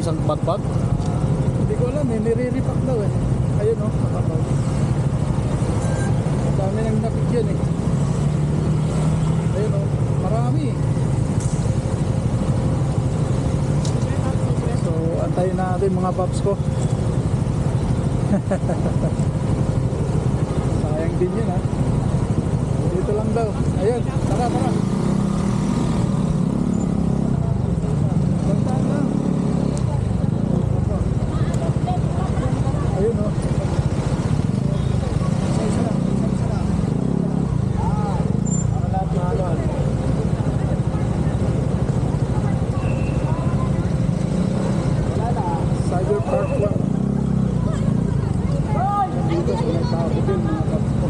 isang batbat. Hindi ko alam eh, nire-repack daw eh. Ayun o, nakapaw. Ang dami nang napigyan eh. Ayun o, marami. So, antayin natin mga paps ko. Sayang din yun ha. Dito lang daw. Ayun, tara. Bantaan lang. Ayun o. Isa lang. Para lahat mahaluan. Cyber Park 1. Dito sa may tao din mga paps ko.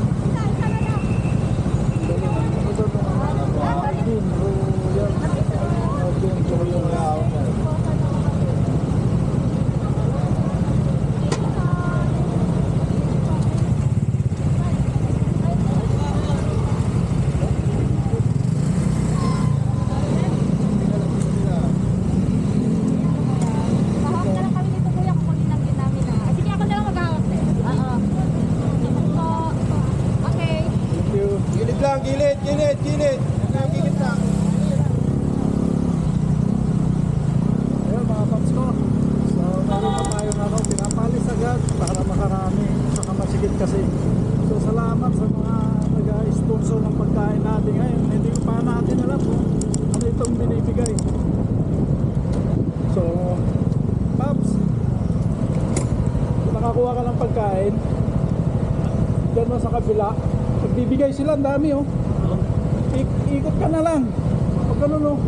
Gilid. Gilid lang. Ayun mga paps ko. So meron pa tayo na pinapalis agad para makarami saka masigit kasi. So salamat sa mga nag-sponsor ng pagkain natin ngayon. Hindi ko pa natin alam kung ano itong binibigay. So paps, kung nakakuha ka ng pagkain dyan mo sa kabila, magbibigay sila, ang dami oh. Ikot ka na lang. Pag ganun oh.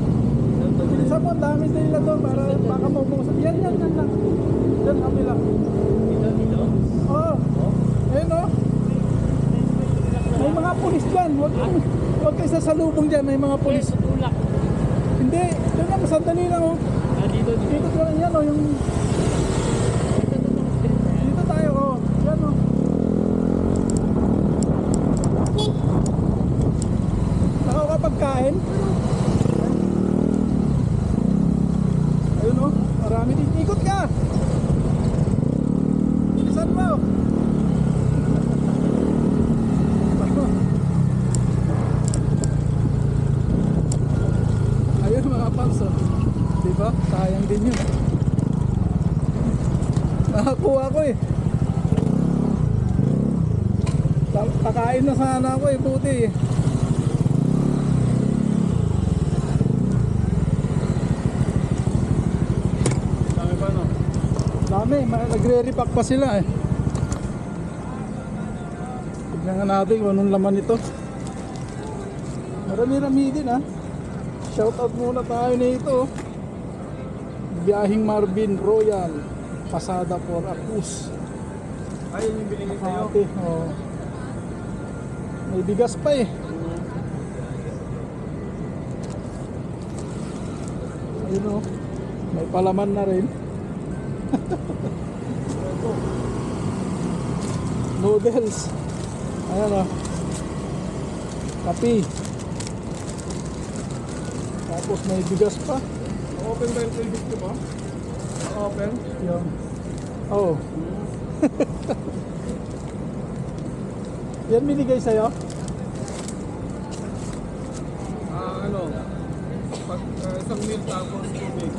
Isa mo, ang dami nila doon para baka maubos. Yan lang. Yan kami lang. Dito? Oo. Ayun oh. May mga pulis dyan. Huwag kayo sasalubong dyan. May mga pulis. Hindi. Doon lang, sandali lang oh. Dito ko lang yan oh. Dito tayo oh. Yan oh. Pagkain. Ayun o, marami din. Ikot ka. Saan mo? Ayun mga paps o. Diba? Sayang din yun. Nakakuha ko eh. Pakain na sana ako eh. Buti eh. Dami, nagre-repack pa sila eh. Tignan nga natin kung anong laman ito. Marami-rami din ha. Shoutout muna tayo nito. Biyahing Marvin Royal Pasada for Apus. Ayun yung binigay sa'yo. Oh. May bigas pa eh. Ayun o. May palaman na rin. Noodles. Ayan o. Kapi. Tapos may bigas pa. Open ba yung playlist ko ba? Open? Yan. Oh. Yan binigay sa'yo? Ano? Pag isang meal tapos tubig.